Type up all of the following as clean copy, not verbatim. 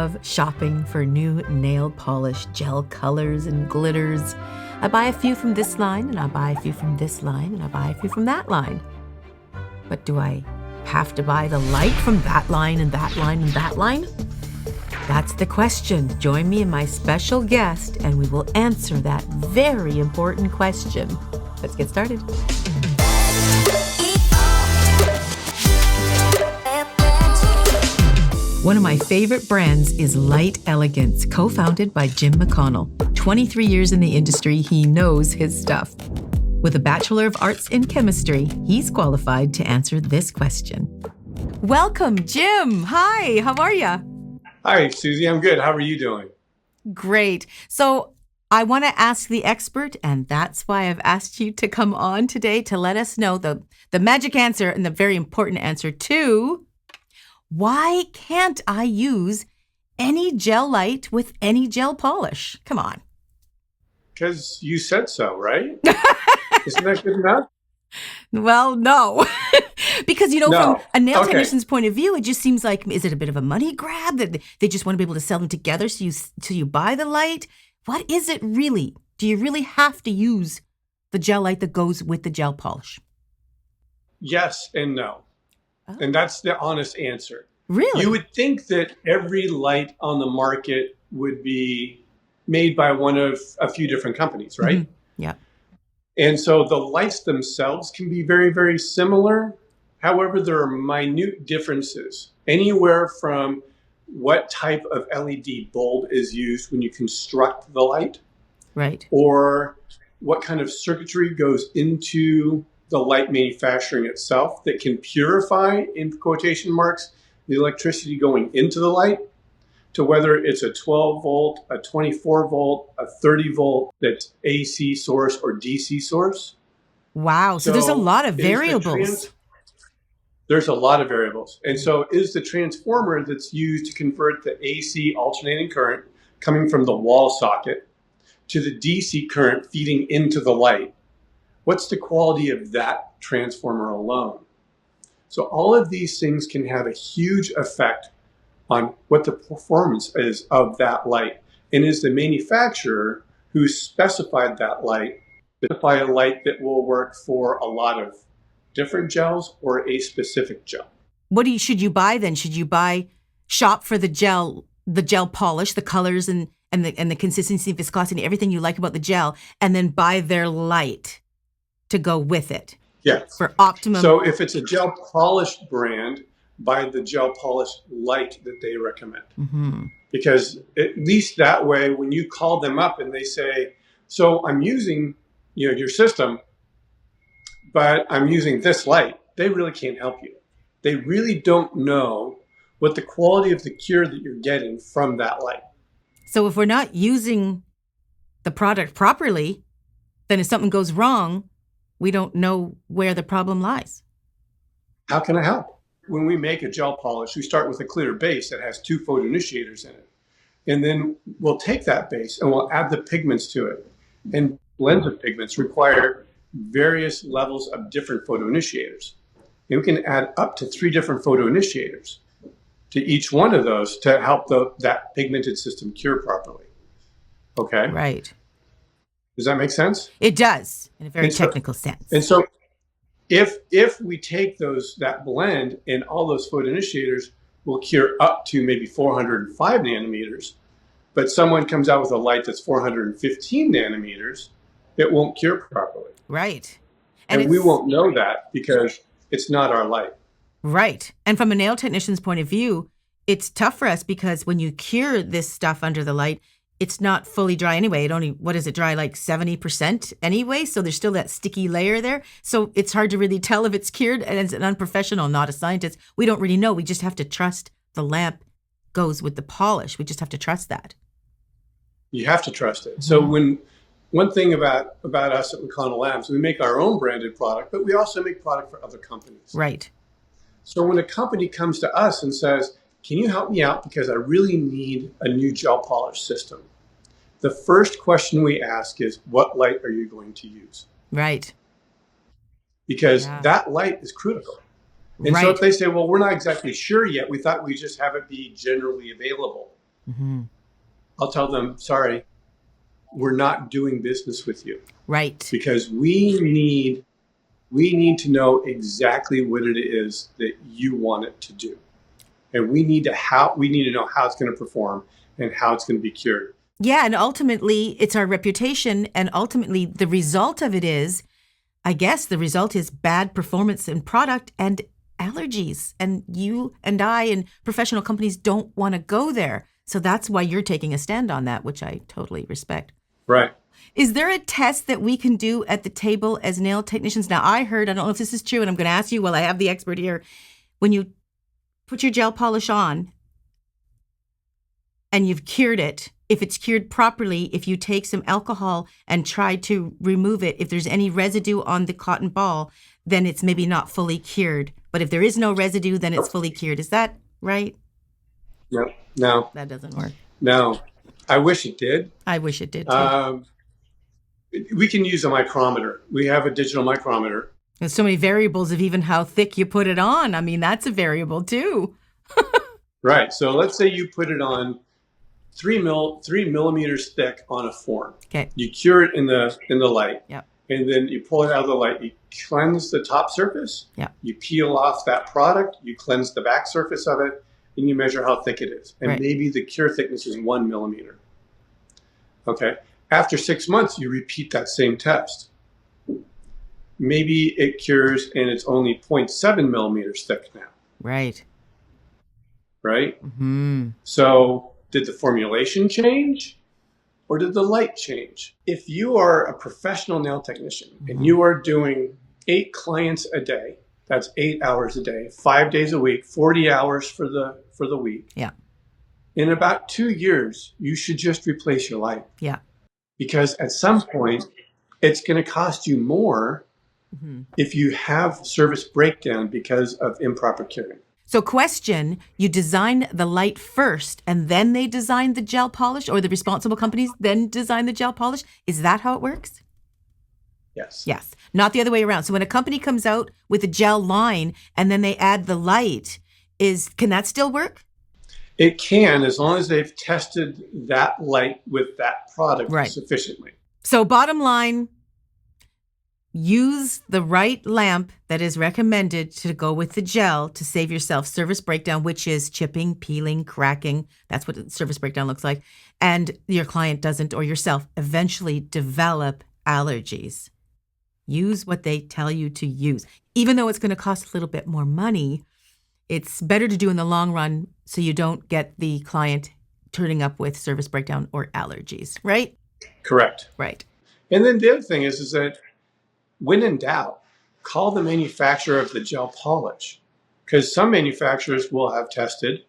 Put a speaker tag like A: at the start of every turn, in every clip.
A: love shopping for new nail polish, gel colors, and glitters. I buy a few from this line, and I buy a few from this line, and I buy a few from that line. But do I have to buy the light from that line and that line and that line? That's the question. Join me and my special guest, and we will answer that very important question. Let's get started. One of my favorite brands is Light Elegance, co-founded by Jim McConnell. 23 years in the industry, he knows his stuff. With a Bachelor of Arts in Chemistry, he's qualified to answer this question. Welcome, Jim. Hi, how are you?
B: Hi, Susie. I'm good. How are you doing?
A: Great. So I want to ask the expert, and that's why I've asked you to come on today to let us know the magic answer and the very important answer to why can't I use any gel light with any gel polish? Come on.
B: Because you said so, right? Isn't that good enough?
A: Well, no. Because, from a nail
B: Okay.
A: technician's point of view, it just seems like, is it a bit of a money grab that they just want to be able to sell them together so you buy the light? What is it really? Do you really have to use the gel light that goes with the gel polish?
B: Yes and no.
A: Oh.
B: And that's the honest answer.
A: Really?
B: You would think that every light on the market would be made by one of a few different companies, right?
A: Mm-hmm. Yeah.
B: And so the lights themselves can be very, very similar. However, there are minute differences, anywhere from what type of LED bulb is used when you construct the light,
A: Right.
B: or what kind of circuitry goes into the light manufacturing itself that can purify, in quotation marks, the electricity going into the light, to whether it's a 12 volt, a 24 volt, a 30 volt that's AC source or DC source.
A: Wow. So there's a lot of
B: is the
A: variables.
B: There's a lot of variables. And so is the transformer that's used to convert the AC alternating current coming from the wall socket to the DC current feeding into the light, what's the quality of that transformer alone? So all of these things can have a huge effect on what the performance is of that light. And is the manufacturer who specified that light, specify a light that will work for a lot of different gels or a specific gel?
A: What should you buy then? Should you shop for the gel polish, the colors and the consistency, viscosity, everything you like about the gel, and then buy their light to go with it?
B: Yes.
A: For optimum.
B: So if it's a gel polish brand, buy the gel polish light that they recommend.
A: Mm-hmm.
B: Because at least that way, when you call them up and they say, so I'm using your system, but I'm using this light, they really can't help you. They really don't know what the quality of the cure that you're getting from that light.
A: So if we're not using the product properly, then if something goes wrong, we don't know where the problem lies.
B: How can I help? When we make a gel polish, we start with a clear base that has 2 photoinitiators in it. And then we'll take that base and we'll add the pigments to it. And blends of pigments require various levels of different photoinitiators. And we can add up to 3 different photoinitiators to each one of those to help that pigmented system cure properly. Okay?
A: Right.
B: Does that make sense?
A: It does, in a very technical sense.
B: And so if we take that blend and all those photoinitiators will cure up to maybe 405 nanometers, but someone comes out with a light that's 415 nanometers, it won't cure properly.
A: Right.
B: And we won't know that because it's not our light.
A: Right. And from a nail technician's point of view, it's tough for us because when you cure this stuff under the light, it's not fully dry anyway. It only, dry like 70% anyway? So there's still that sticky layer there. So it's hard to really tell if it's cured. And as an unprofessional, not a scientist, we don't really know. We just have to trust the lamp goes with the polish. We just have to trust that.
B: You have to trust it. So one thing about us at McConnell Labs, we make our own branded product, but we also make product for other companies.
A: Right.
B: So when a company comes to us and says, can you help me out because I really need a new gel polish system? The first question we ask is, what light are you going to use?
A: Right.
B: Because that light is critical. And
A: right.
B: so if they say, well, we're not exactly sure yet, we thought we'd just have it be generally available. I'll tell them, sorry, we're not doing business with you.
A: Right.
B: Because we need to know exactly what it is that you want it to do. And we need to know how it's going to perform and how it's going to be cured.
A: Yeah, and ultimately it's our reputation, and ultimately the result of it is, I guess the result is bad performance in product and allergies. And you and I and professional companies don't want to go there. So that's why you're taking a stand on that, which I totally respect.
B: Right.
A: Is there a test that we can do at the table as nail technicians? Now, I don't know if this is true, and I'm going to ask you while I have the expert here. When you put your gel polish on and you've cured it, if it's cured properly, if you take some alcohol and try to remove it, if there's any residue on the cotton ball, then it's maybe not fully cured. But if there is no residue, then it's fully cured. Is that right?
B: No.
A: That doesn't work.
B: No. I wish it did.
A: I wish it did too.
B: We can use a micrometer. We have a digital micrometer.
A: There's so many variables of even how thick you put it on. I mean, that's a variable too.
B: Right. So let's say you put it on 3 millimeters thick on a form.
A: Okay.
B: You cure it in the light.
A: Yep.
B: And then you pull it out of the light. You cleanse the top surface.
A: Yep.
B: You peel off that product. You cleanse the back surface of it. And you measure how thick it is. And maybe the cure thickness is 1 millimeter. Okay. After 6 months, you repeat that same test. Maybe it cures and it's only 0.7 millimeters thick now.
A: Right.
B: Right?
A: Mm-hmm.
B: So did the formulation change or did the light change? If you are a professional nail technician and you are doing 8 clients a day, that's 8 hours a day, 5 days a week, 40 hours for the week.
A: Yeah.
B: In about 2 years, you should just replace your light.
A: Yeah.
B: Because at some point, it's going to cost you more if you have service breakdown because of improper curing.
A: So question, you design the light first and then they design the gel polish, or the responsible companies then design the gel polish? Is that how it works?
B: Yes.
A: Yes. Not the other way around. So when a company comes out with a gel line and then they add the light, can that still work?
B: It can, as long as they've tested that light with that product sufficiently.
A: So bottom line, use the right lamp that is recommended to go with the gel to save yourself service breakdown, which is chipping, peeling, cracking. That's what service breakdown looks like. And your client doesn't, or yourself, eventually develop allergies. Use what they tell you to use. Even though it's going to cost a little bit more money, it's better to do in the long run so you don't get the client turning up with service breakdown or allergies, right?
B: Correct.
A: Right.
B: And then the other thing is that when in doubt, call the manufacturer of the gel polish, because some manufacturers will have tested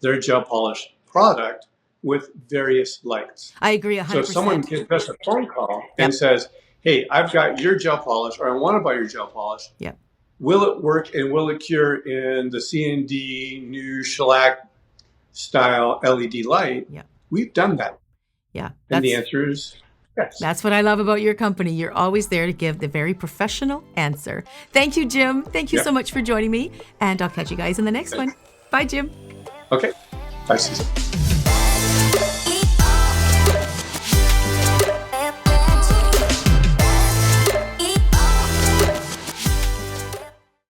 B: their gel polish product with various lights.
A: I agree 100%.
B: So if someone gives us a phone call and says, hey, I've got your gel polish, or I want to buy your gel polish.
A: Yep.
B: Will it work and will it cure in the C&D new shellac style LED light?
A: Yeah.
B: We've done that.
A: Yeah.
B: And the answer is yes.
A: That's what I love about your company. You're always there to give the very professional answer. Thank you, Jim. Thank you so much for joining me. And I'll catch you guys in the next one. Bye, Jim.
B: Okay. Bye, Susan.